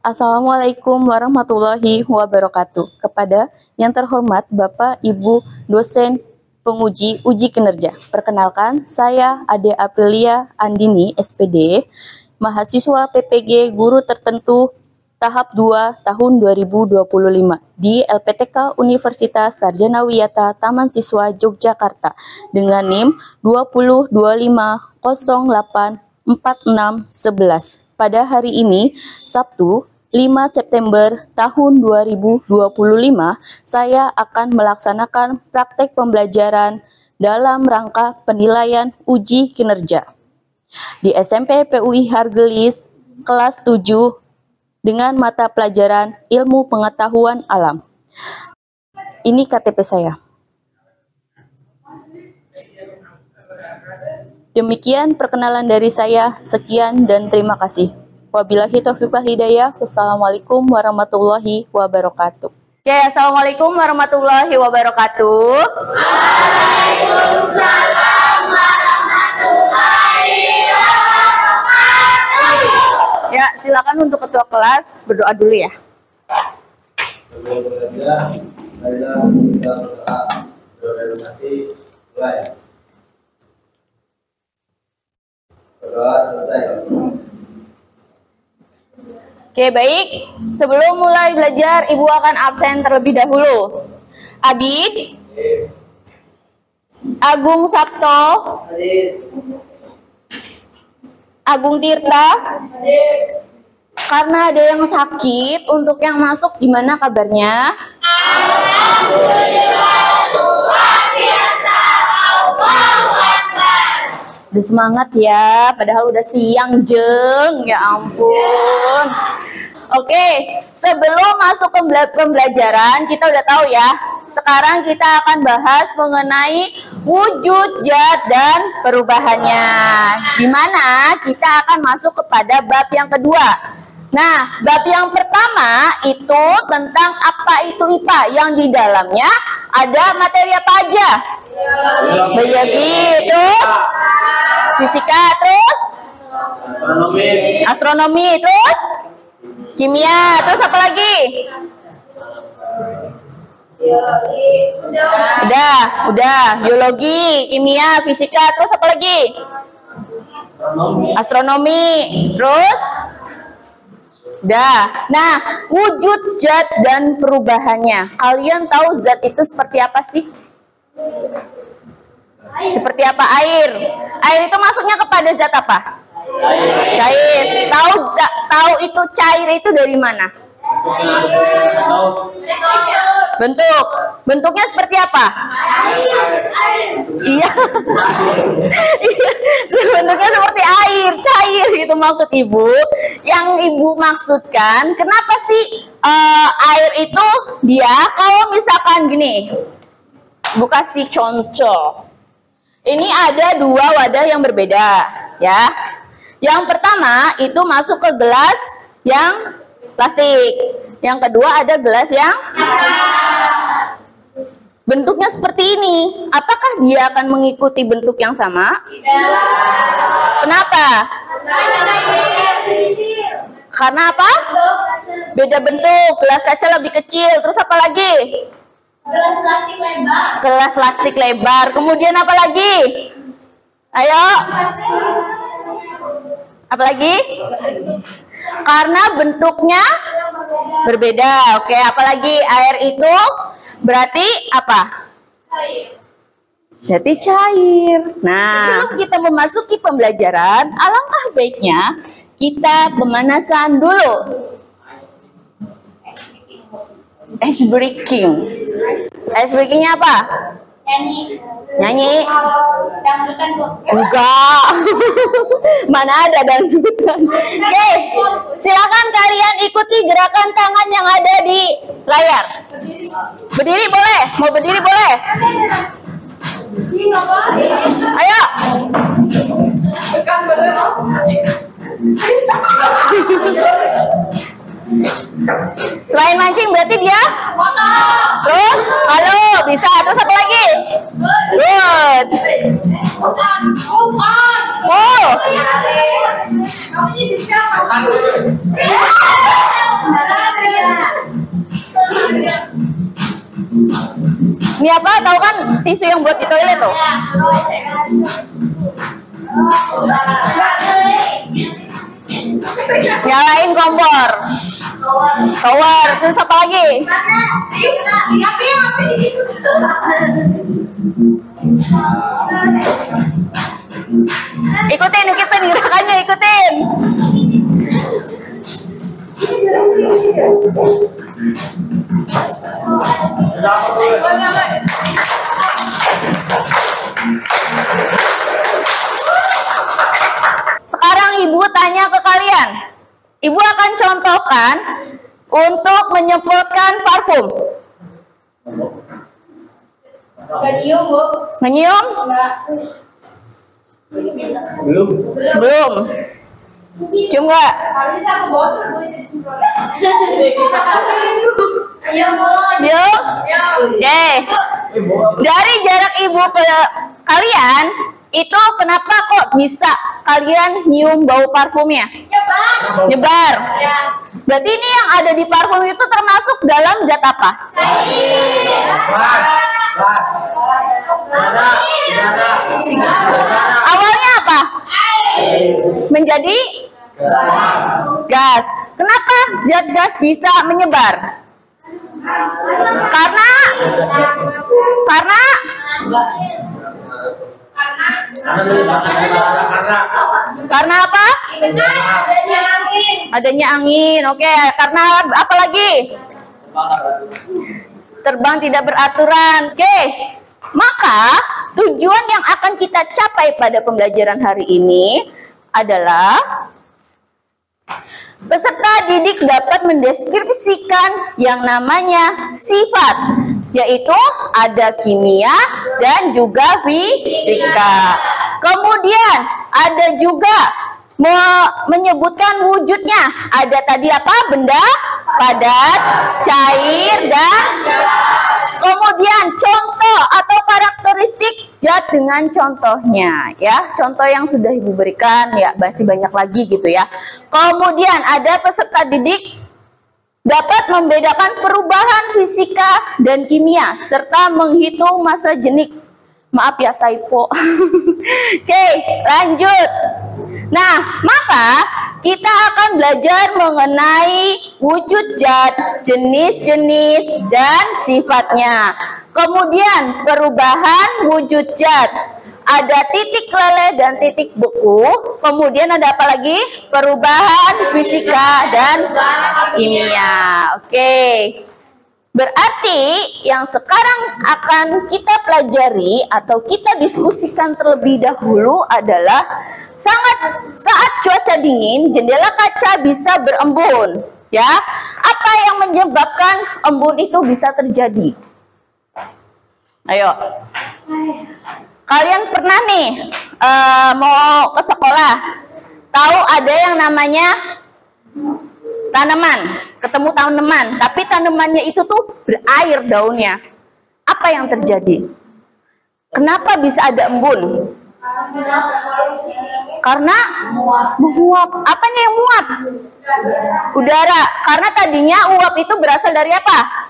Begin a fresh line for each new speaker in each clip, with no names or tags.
Assalamualaikum warahmatullahi wabarakatuh. Kepada yang terhormat Bapak Ibu dosen penguji uji kinerja. Perkenalkan, saya Ade Aprilia Andini, SPD, mahasiswa PPG Guru Tertentu tahap 2 tahun 2025 di LPTK Universitas Sarjana Wiyata Taman Siswa Yogyakarta dengan NIM 2025084611. Pada hari ini, Sabtu 5 September tahun 2025, saya akan melaksanakan praktek pembelajaran dalam rangka penilaian uji kinerja di SMP PUI Hargelis kelas 7 dengan mata pelajaran Ilmu Pengetahuan Alam. Ini KTP saya. Demikian perkenalan dari saya. Sekian dan terima kasih. Wabillahi taufiq wal hidayah. Wassalamualaikum warahmatullahi wabarakatuh. Oke, assalamualaikum warahmatullahi wabarakatuh. Waalaikumsalam warahmatullahi wabarakatuh. Ya, silakan untuk ketua kelas berdoa dulu ya.
Berdoa selesai.
Oke, baik. Sebelum mulai belajar, Ibu akan absen terlebih dahulu. Abid, Agung Sabto, Agung Tirta. Karena ada yang sakit, untuk yang masuk gimana kabarnya?
Alhamdulillah, luar biasa. Allahu Akbar.
Udah semangat ya, padahal udah siang jeng, ya ampun. Oke, sebelum masuk ke pembelajaran, kita udah tahu ya. Sekarang kita akan bahas mengenai wujud, zat, dan perubahannya. Dimana kita akan masuk kepada bab yang kedua. Nah, bab yang pertama itu tentang apa itu IPA, yang di dalamnya ada materi apa aja? Biologi, terus fisika, terus astronomi, terus kimia, terus apa lagi?
Biologi.
Udah. Biologi, kimia, fisika, terus apa lagi? Astronomi, terus? Udah. Nah, wujud, zat, dan perubahannya. Kalian tahu zat itu seperti apa sih? Seperti apa air? Air itu masuknya kepada zat apa? Cair. Tahu itu cair itu dari mana? Bentuknya seperti apa? Iya. Bentuknya seperti air, cair itu maksud Ibu. Yang Ibu maksudkan, kenapa sih air itu dia kalau misalkan gini? Ibu kasih contoh. Ini ada dua wadah yang berbeda, ya. Yang pertama itu masuk ke gelas yang plastik. Yang kedua ada gelas yang bentuknya seperti ini. Apakah dia akan mengikuti bentuk yang sama?
Tidak.
Kenapa? Karena apa? Beda bentuk. Gelas kaca lebih kecil. Terus apa lagi?
Gelas plastik lebar.
Gelas plastik lebar. Kemudian apa lagi? Ayo. Apa lagi? Karena bentuknya berbeda. Oke, apalagi air itu berarti apa? Jadi cair. Nah, sebelum kita memasuki pembelajaran, alangkah baiknya kita pemanasan dulu. Ice breaking. Ice breakingnya apa? Nyanyi.
Dangdutan, Bu.
Enggak. Mana ada dangdutan. Oke, silakan kalian ikuti gerakan tangan yang ada di layar. Berdiri boleh? Mau berdiri boleh? Ayo. Selain mancing berarti dia? Terus? Halo, bisa. Terus apa lagi? Good. Oh. Ini apa? Tahu kan tisu yang buat di toilet tuh? Nyalain kompor. Shower. Terus apa lagi? Ikutin gerakannya, ikutin. Sekarang Ibu tanya ke kalian. Ibu akan contohkan untuk menyemprotkan parfum.
Nyium, Bu.
Menyium?
Belum.
Belum. Cium nggak?
Habis aku botol, Bu. Ayo, Bu.
Cium? Oke. Dari jarak Ibu ke kalian, itu kenapa kok bisa kalian nyium bau parfumnya?
Nyebar.
Nyebar.
Ya.
Berarti ini yang ada di parfum itu termasuk dalam zat apa? Awalnya apa? Menjadi gas. Kenapa zat gas bisa menyebar? Karena karena apa? Adanya angin. Oke, karena apa lagi? Terbang tidak beraturan. Oke. Maka tujuan yang akan kita capai pada pembelajaran hari ini adalah peserta didik dapat mendeskripsikan yang namanya sifat, yaitu ada kimia dan juga fisika. Kemudian ada juga menyebutkan wujudnya. Ada tadi apa? Benda padat, cair, dan kemudian contoh atau karakteristik zat dengan contohnya, ya. Contoh yang sudah Ibu berikan, ya, masih banyak lagi gitu ya. Kemudian ada peserta didik dapat membedakan perubahan fisika dan kimia serta menghitung massa jenis. Maaf ya, typo. Oke, lanjut. Nah, maka kita akan belajar mengenai wujud zat, jenis-jenis, dan sifatnya. Kemudian perubahan wujud zat. Ada titik leleh dan titik beku. Kemudian ada apa lagi? Perubahan fisika dan kimia. Oke. Berarti yang sekarang akan kita pelajari atau kita diskusikan terlebih dahulu adalah saat cuaca dingin, jendela kaca bisa berembun, ya. Apa yang menyebabkan embun itu bisa terjadi? Ayo. Kalian pernah nih mau ke sekolah, tahu ada yang namanya tanaman, ketemu tanaman, tapi tanamannya itu tuh berair daunnya. Apa yang terjadi? Kenapa bisa ada embun? Karena menguap. Apanya yang muap? Udara. Karena tadinya uap itu berasal dari apa?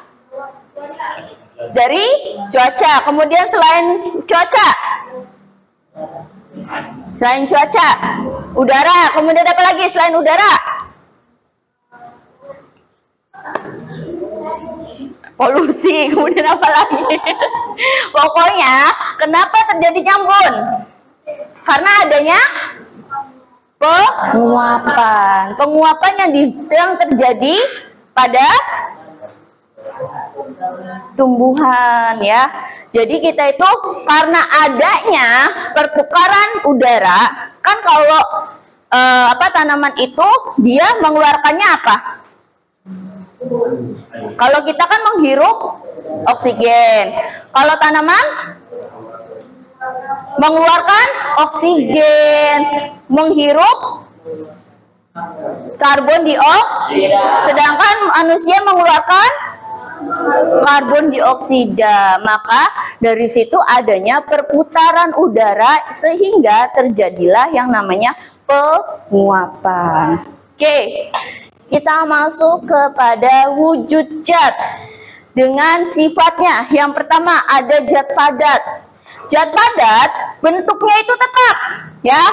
Dari cuaca. Kemudian selain cuaca, udara. Kemudian apa lagi selain udara? Polusi. Kemudian apa lagi? Pokoknya kenapa terjadi embun? Karena adanya penguapan. Penguapan yang terjadi pada tumbuhan, ya. Jadi kita itu karena adanya pertukaran udara, kan kalau tanaman itu dia mengeluarkannya apa? Kalau kita kan menghirup oksigen. Kalau tanaman mengeluarkan oksigen, menghirup karbon dioksida. Sedangkan manusia mengeluarkan karbon dioksida. Maka dari situ adanya perputaran udara sehingga terjadilah yang namanya penguapan. Oke, kita masuk kepada wujud zat. dengan sifatnya. Yang pertama ada zat padat. Zat padat bentuknya itu tetap, ya,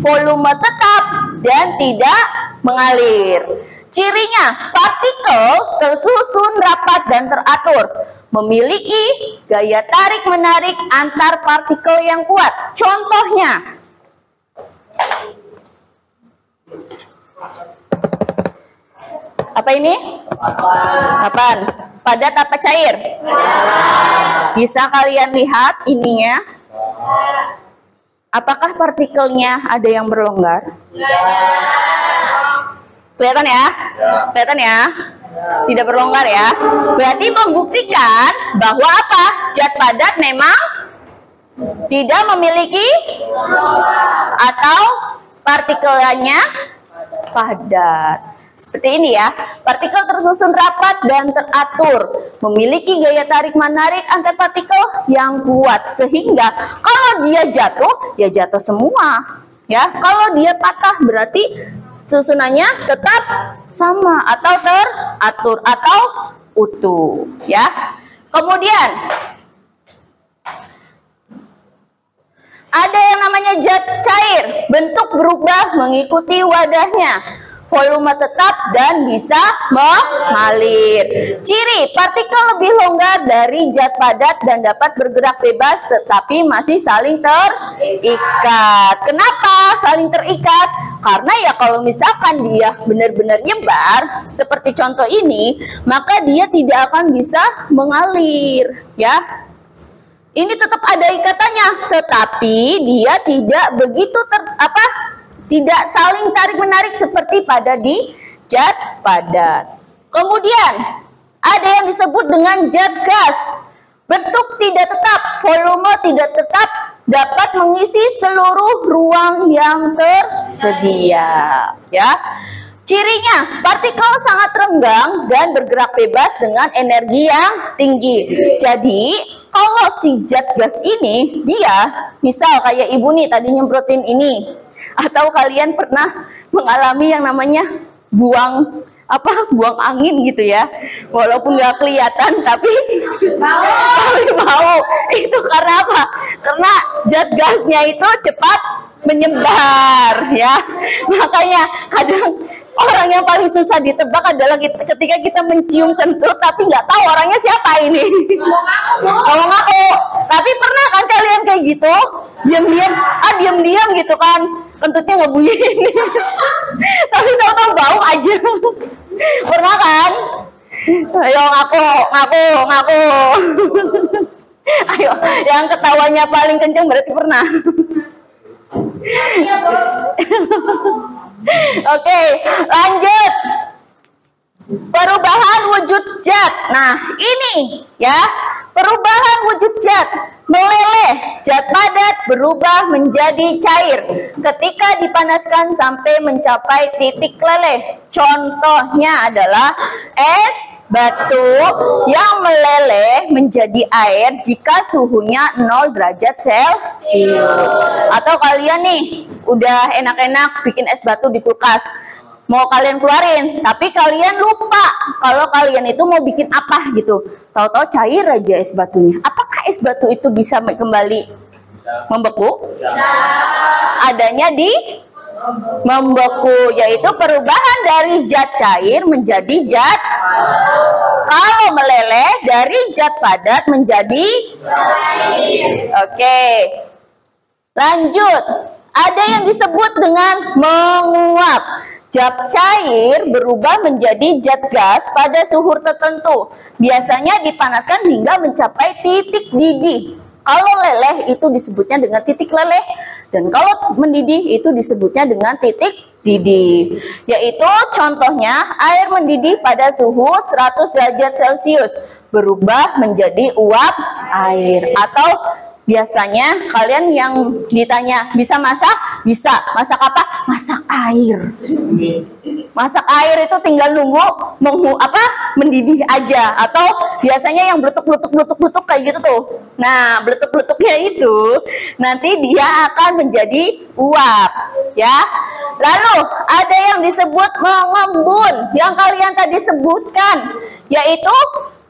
volume tetap dan tidak mengalir. Cirinya partikel tersusun rapat dan teratur, memiliki gaya tarik menarik antar partikel yang kuat. Contohnya, apa ini? Apaan? Padat apa cair? Bisa kalian lihat ininya? Apakah partikelnya ada yang berlonggar? Kelihatan ya? Kelihatan ya? Tidak berlonggar ya? Berarti membuktikan bahwa apa? Zat padat memang tidak memiliki atau partikelnya padat. Seperti ini ya, partikel tersusun rapat dan teratur, memiliki gaya tarik menarik antar partikel yang kuat, sehingga kalau dia jatuh, ya jatuh semua. Ya, kalau dia patah berarti susunannya tetap sama atau teratur atau utuh. Ya, kemudian ada yang namanya zat cair, bentuk berubah mengikuti wadahnya. Volume tetap dan bisa mengalir. Ciri, partikel lebih longgar dari zat padat dan dapat bergerak bebas tetapi masih saling terikat. Kenapa saling terikat? Karena ya kalau misalkan dia benar-benar nyebar seperti contoh ini, maka dia tidak akan bisa mengalir, ya. Ini tetap ada ikatannya, tetapi dia tidak begitu tidak saling tarik-menarik seperti pada di zat padat. Kemudian, ada yang disebut dengan zat gas. Bentuk tidak tetap, volume tidak tetap, dapat mengisi seluruh ruang yang tersedia. Ya. Cirinya, partikel sangat renggang dan bergerak bebas dengan energi yang tinggi. Jadi, kalau si zat gas ini, dia, misal kayak ibu nih tadi nyemprotin ini, atau kalian pernah mengalami yang namanya buang angin gitu ya, walaupun nggak kelihatan tapi bau. Itu karena apa? Karena zat gasnya itu cepat menyebar, ya. Makanya kadang orang yang paling susah ditebak adalah ketika kita mencium kentut tapi nggak tahu orangnya siapa ini. Kalau ngaku, tapi pernah kan kalian kayak gitu, diam-diam gitu kan, kentutnya nggak bunyi, tapi tahu-tahu bau aja. Pernah kan? Ayo ngaku. Ayo, yang ketawanya paling kenceng berarti pernah.
Iya, Bu.
Oke, lanjut. Perubahan wujud zat. Nah, ini ya, perubahan wujud zat. Meleleh, zat padat berubah menjadi cair ketika dipanaskan sampai mencapai titik leleh. Contohnya adalah es batu yang meleleh menjadi air jika suhunya 0 derajat Celcius. Atau kalian nih udah enak-enak bikin es batu di kulkas, mau kalian keluarin, tapi kalian lupa kalau kalian itu mau bikin apa gitu. Tahu-tahu cair aja es batunya. Apakah es batu itu bisa kembali membeku? Adanya di membeku, yaitu perubahan dari zat cair menjadi zat. Kalau meleleh dari zat padat menjadi cair. Oke. Lanjut. Ada yang disebut dengan menguap. Zat cair berubah menjadi zat gas pada suhu tertentu. Biasanya dipanaskan hingga mencapai titik didih. Kalau leleh itu disebutnya dengan titik leleh, dan kalau mendidih itu disebutnya dengan titik didih. Yaitu contohnya air mendidih pada suhu 100 derajat Celcius berubah menjadi uap air. Atau biasanya kalian yang ditanya bisa masak? Bisa. Masak apa? Masak air. Masak air itu tinggal nunggu mendidih aja. Atau biasanya yang beletuk kayak gitu tuh. Nah, beletuk-beletuknya itu nanti dia akan menjadi uap, ya. Lalu ada yang disebut mengembun yang kalian tadi sebutkan, yaitu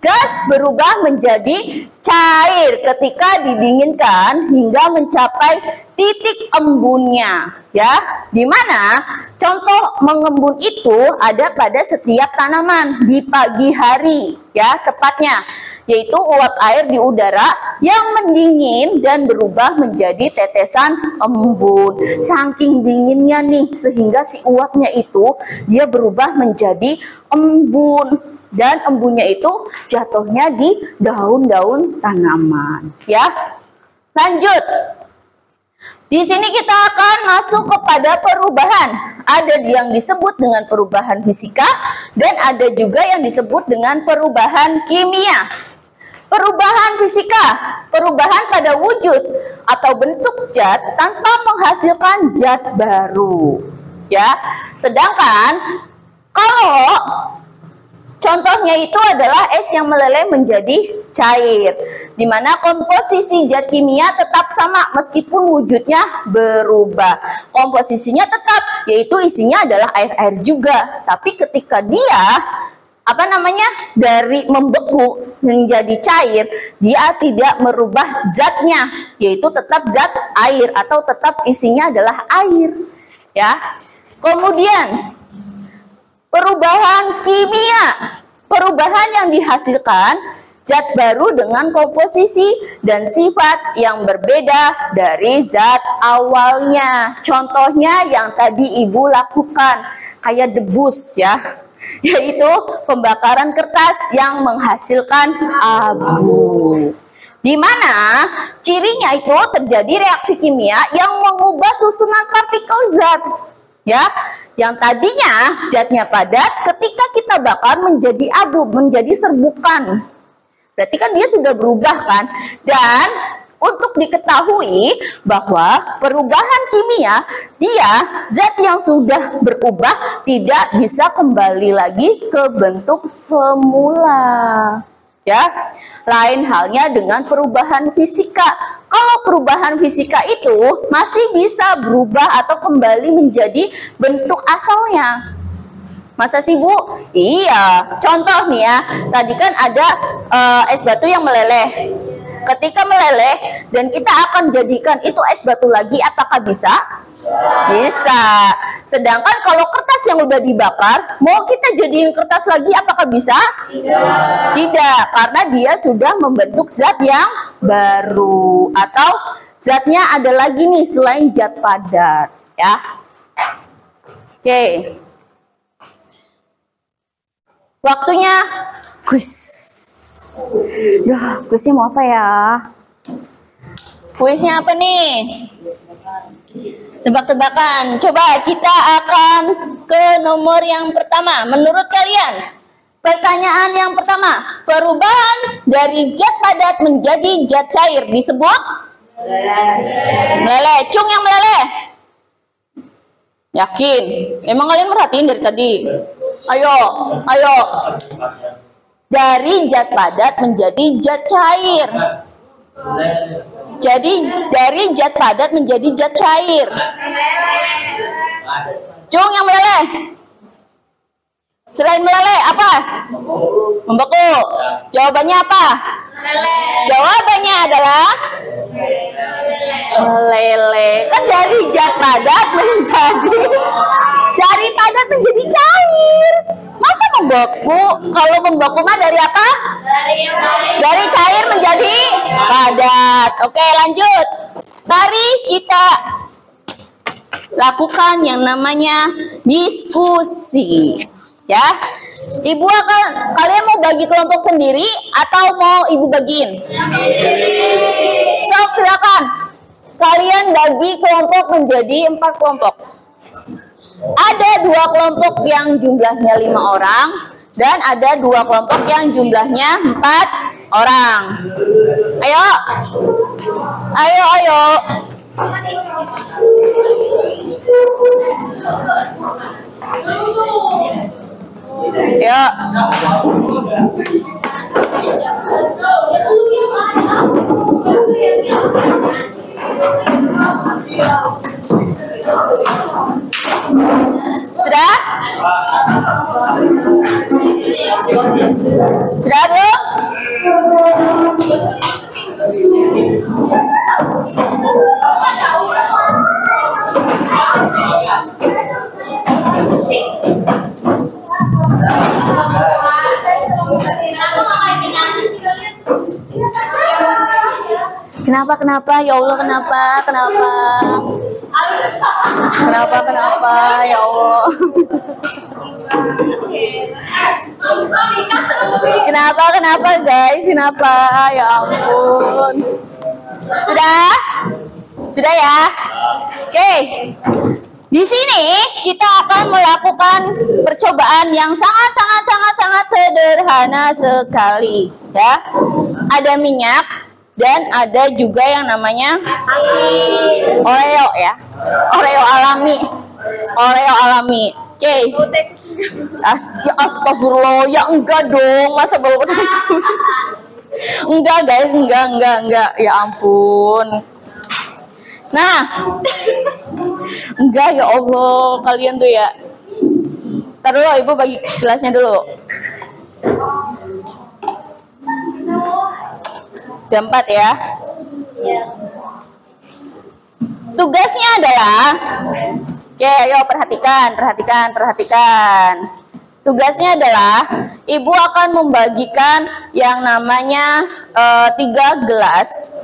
gas berubah menjadi cair ketika didinginkan hingga mencapai titik embunnya, ya. Di mana contoh mengembun itu ada pada setiap tanaman di pagi hari, ya, tepatnya, yaitu uap air di udara yang mendingin dan berubah menjadi tetesan embun. Saking dinginnya nih, sehingga si uapnya itu dia berubah menjadi embun. Dan embunnya itu jatuhnya di daun-daun tanaman, ya. Lanjut. Di sini kita akan masuk kepada perubahan. Ada yang disebut dengan perubahan fisika dan ada juga yang disebut dengan perubahan kimia. Perubahan fisika, perubahan pada wujud atau bentuk zat tanpa menghasilkan zat baru, ya. Sedangkan kalau contohnya itu adalah es yang meleleh menjadi cair, di mana komposisi zat kimia tetap sama meskipun wujudnya berubah. Komposisinya tetap, yaitu isinya adalah air-air juga. Tapi ketika dia dari membeku menjadi cair, dia tidak merubah zatnya, yaitu tetap zat air atau tetap isinya adalah air, ya. Kemudian perubahan kimia, perubahan yang dihasilkan zat baru dengan komposisi dan sifat yang berbeda dari zat awalnya. Contohnya yang tadi Ibu lakukan, kayak debus, ya, yaitu pembakaran kertas yang menghasilkan abu. Di mana cirinya itu terjadi reaksi kimia yang mengubah susunan partikel zat, ya, yang tadinya zatnya padat ketika kita bakar menjadi abu, menjadi serbukan. Berarti kan dia sudah berubah kan? Dan untuk diketahui bahwa perubahan kimia, dia zat yang sudah berubah tidak bisa kembali lagi ke bentuk semula. Ya, lain halnya dengan perubahan fisika. Kalau perubahan fisika itu masih bisa berubah atau kembali menjadi bentuk asalnya. Masa sih Bu? Iya, contoh nih ya, tadi kan ada es batu yang meleleh. Ketika meleleh dan kita akan jadikan itu es batu lagi, apakah bisa? Bisa. Sedangkan kalau kertas yang udah dibakar, mau kita jadiin kertas lagi, apakah bisa? Tidak, karena dia sudah membentuk zat yang baru atau zatnya ada lagi nih selain zat padat, ya. Oke. Waktunya kuis. Ya, kuisnya mau apa ya? Kuisnya apa nih? Tebak-tebakan. Coba kita akan ke nomor yang pertama. Menurut kalian, pertanyaan yang pertama, perubahan dari zat padat menjadi zat cair disebut? Meleleh. Cung yang meleleh? Yakin? Emang kalian merhatiin dari tadi? Ayo, ayo. Dari zat padat menjadi zat cair. Jadi dari zat padat menjadi zat cair. Cung yang meleleh. Selain meleleh apa? Membeku. Jawabannya apa? Jawabannya adalah meleleh. Kan dari zat padat menjadi cair. Masa membeku? Kalau membeku mah dari apa? Dari cair menjadi padat. Oke, lanjut. Mari kita lakukan yang namanya diskusi. Ya. Kalian mau bagi kelompok sendiri atau mau Ibu bagiin? So, silakan. Kalian bagi kelompok menjadi 4 kelompok. Ada 2 kelompok yang jumlahnya 5 orang dan ada 2 kelompok yang jumlahnya 4 orang. Ayo, ayo, ayo. Ya. Sudah? Sudah belum? Kenapa? Ya Allah, kenapa? Ya Allah. Kenapa guys? Kenapa? Ya ampun. Sudah ya? Oke. Di sini kita akan melakukan percobaan yang sangat sederhana sekali, ya. Ada minyak dan ada juga yang namanya Oreo, ya. Oreo alami. Oke. Ya astagfirullah, ya enggak dong, masa bawa enggak guys, enggak, ya ampun. Nah, enggak, ya Allah, kalian tuh ya. Ntar dulu, Ibu bagi gelasnya dulu. Jam 4 ya. Tugasnya adalah, oke, ayo perhatikan. Tugasnya adalah, Ibu akan membagikan yang namanya 3 gelas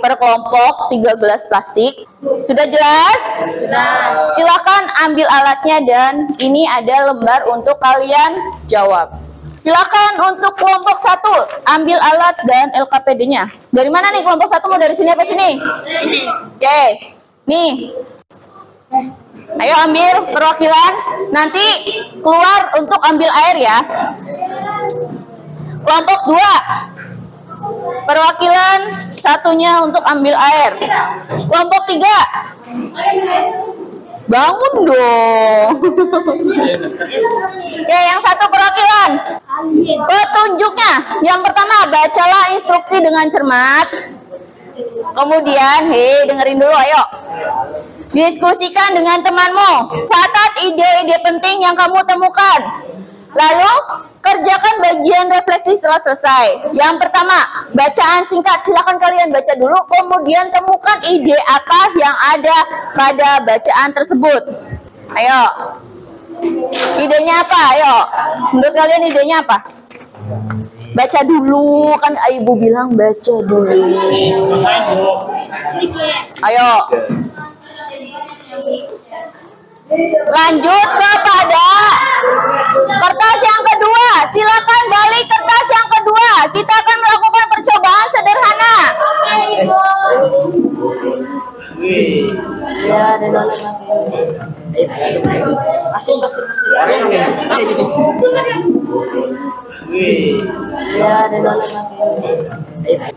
per kelompok, 3 gelas plastik. Sudah jelas? Sudah. Silakan ambil alatnya dan ini ada lembar untuk kalian jawab. Silakan untuk kelompok 1 ambil alat dan LKPD-nya. Dari mana nih kelompok 1? Mau dari sini apa sini? Oke. Nih. Ayo ambil perwakilan. Nanti keluar untuk ambil air ya. Kelompok 2. Perwakilan satunya untuk ambil air. Kelompok 3. Bangun dong. Oke, yang satu perwakilan. Petunjuknya. Yang pertama, bacalah instruksi dengan cermat. Kemudian, dengerin dulu, ayo. Diskusikan dengan temanmu. Catat ide-ide penting yang kamu temukan. Lalu, kerjakan bagian refleksi setelah selesai. Yang pertama, bacaan singkat. Silakan kalian baca dulu, kemudian temukan ide apa yang ada pada bacaan tersebut. Ayo. Idenya apa? Ayo. Menurut kalian idenya apa? Baca dulu, kan Ibu bilang baca dulu. Ayo. Lanjut kepada kertas yang kedua. Silakan balik kertas yang kedua. Kita akan melakukan percobaan sederhana.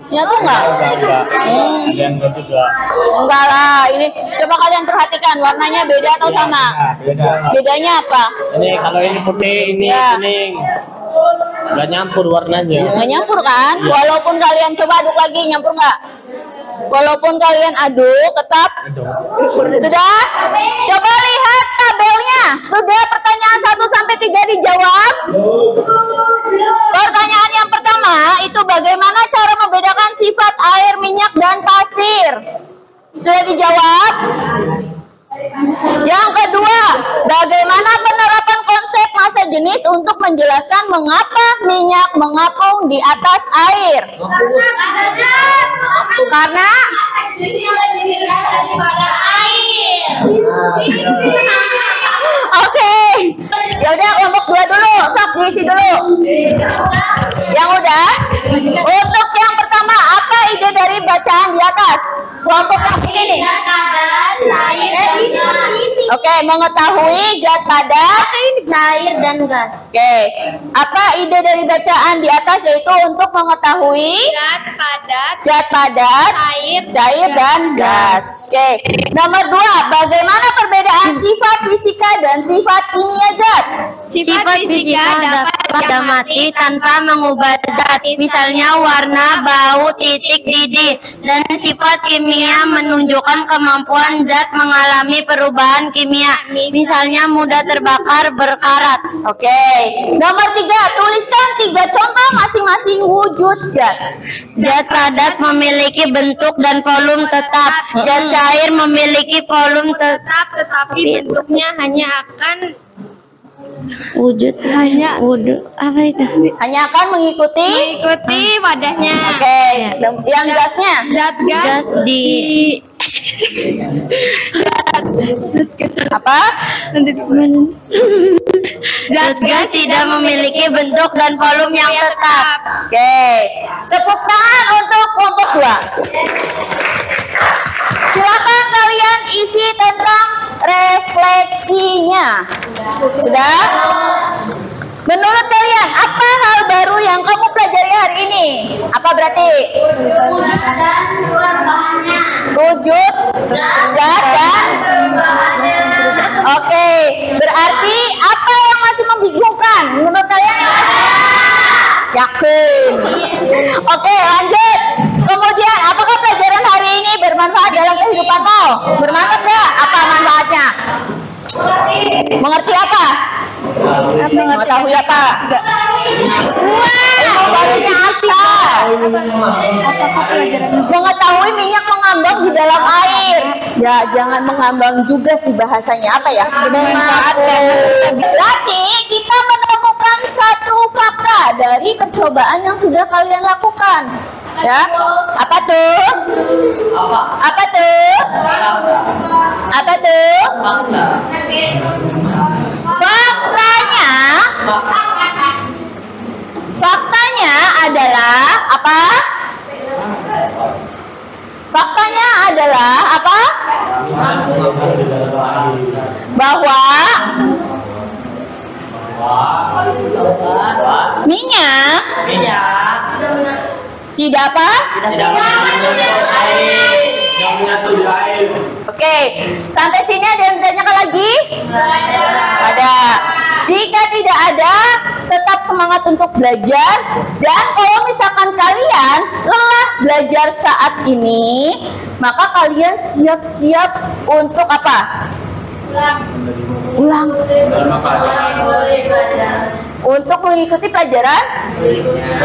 Nyatu nggak? Enggak lah. Ini coba kalian perhatikan warnanya beda atau sama? Bedanya apa?
Ini kalau ini putih, ini kuning. Nggak nyampur warnanya.
Nggak nyampur kan?
Ya.
Walaupun kalian coba aduk lagi, nyampur nggak? Walaupun kalian aduk, tetap. Sudah? Coba lihat tabelnya. Sudah pertanyaan 1 sampai 3 dijawab? Pertanyaan yang pertama itu bagaimana cara membedakan sifat air, minyak, dan pasir? Sudah dijawab? Yang kedua, bagaimana penerapan konsep massa jenis untuk menjelaskan mengapa minyak mengapung di atas air? Karena daripada air. Oke. Ya udah, kelompok 2 dulu, sok diisi dulu. Yang udah. Untuk yang pertama, apa ide dari bacaan di atas? Kelompok yang ini nih. Oke, mengetahui zat padat,
Cair dan gas.
Oke, apa ide dari bacaan di atas yaitu untuk mengetahui zat padat, cair dan gas. Oke, nomor 2, bagaimana perbedaan sifat fisika dan sifat kimia zat?
Sifat fisika dapat mati tanpa mengubah zat, misalnya warna, bau, titik, didih. Dan sifat kimia menunjukkan kemampuan zat mengalami perubahan kimia, misalnya mudah terbakar, berkarat.
Oke, nomor 3, tuliskan 3 contoh masing-masing wujud zat.
Zat padat memiliki bentuk dan volume tetap. Zat cair memiliki volume tetap, tetapi bentuknya hanya akan Wujud hanya wudhu apa itu?
Hanya akan mengikuti
wadahnya.
Oke, yang gasnya
Zat gas di
apa?
Zat gas tidak memiliki bentuk dan volume yang tetap.
Oke, tepuk tangan untuk kelompok 2. Silakan kalian isi tentang refleksinya. Sudah? Menurut kalian, apa hal baru yang kamu pelajari hari ini? Apa berarti?
Wujud dan perubahannya.
Wujud, zat, dan Oke, berarti apa yang masih membingungkan? Menurut kalian? Yakin. Oke, lanjut. Kemudian, apakah pelajaran hari ini bermanfaat dalam kehidupanmu? Bermanfaat nggak? Apa manfaatnya? Mengerti apa? Mengetahui apa? Ilmu barunya apa? Mengetahui minyak mengambang di dalam air. Ya, jangan mengambang juga sih bahasanya. Apa ya? Berarti kita menemukan satu fakta dari percobaan yang sudah kalian lakukan. Ya, apa tuh? Apa tuh? Apa tuh? Faktanya adalah apa? Faktanya adalah apa? Bahwa minyak tidak apa? Oke, sampai sini ada yang ditanyakan lagi? Ada. Jika tidak ada, tetap semangat untuk belajar. Dan kalau misalkan kalian lelah belajar saat ini, maka kalian siap-siap untuk apa? Ulang. Untuk mengikuti pelajaran?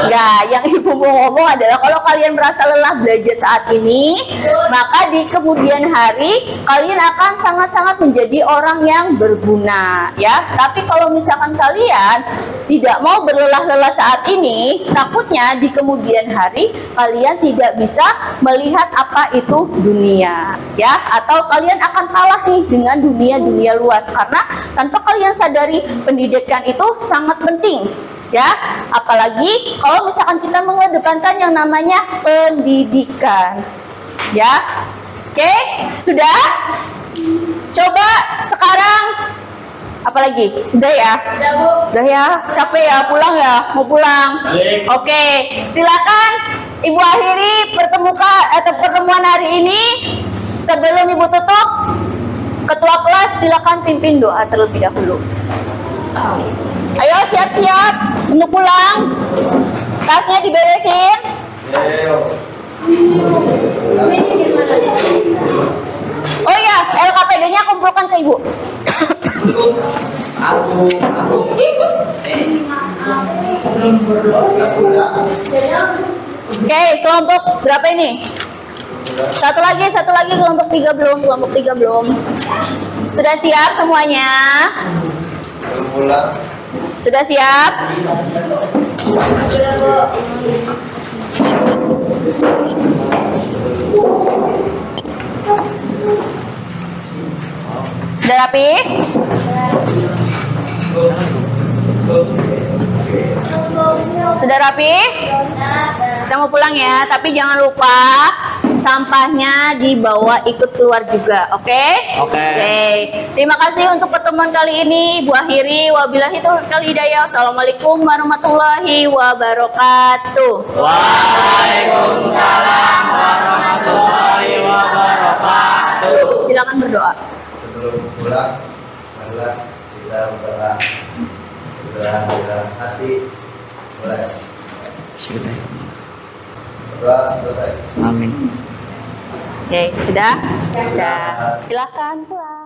Enggak, yang ibu mau ngomong adalah kalau kalian merasa lelah belajar saat ini, maka di kemudian hari kalian akan sangat-sangat menjadi orang yang berguna, ya. Tapi kalau misalkan kalian tidak mau berlelah-lelah saat ini, takutnya di kemudian hari kalian tidak bisa melihat apa itu dunia, ya. Atau kalian akan kalah nih dengan dunia luar, karena tanpa kalian sadari pendidikan itu sangat penting, ya. Apalagi kalau misalkan kita mengedepankan yang namanya pendidikan, ya. Oke, sudah? Coba sekarang apa lagi? Udah ya? Udah ya? Capek ya? Pulang ya? Mau pulang? Oke, silakan Ibu akhiri pertemuan hari ini. Sebelum Ibu tutup, Ketua kelas silakan pimpin doa terlebih dahulu. Ayo siap-siap untuk pulang. Tasnya diberesin. Oh ya, LKPD-nya kumpulkan ke Ibu. Oke, kelompok berapa ini? Satu lagi kelompok 3 belum. Sudah siap semuanya? Sudah siap? Sudah rapi? Sudah rapi? Kita mau pulang ya, tapi jangan lupa sampahnya dibawa ikut keluar juga, oke?
Oke.
Terima kasih untuk pertemuan kali ini. Bu akhiri, wabillahi taufiq wal hidayah. Assalamualaikum warahmatullahi wabarakatuh.
Waalaikumsalam warahmatullahi wabarakatuh.
Silakan berdoa.
Sebelum pulang, marilah kita berdoa dalam hati. Mulai. Berdoa selesai.
Amin.
Oke, sudah? Sudah. Silakan pulang.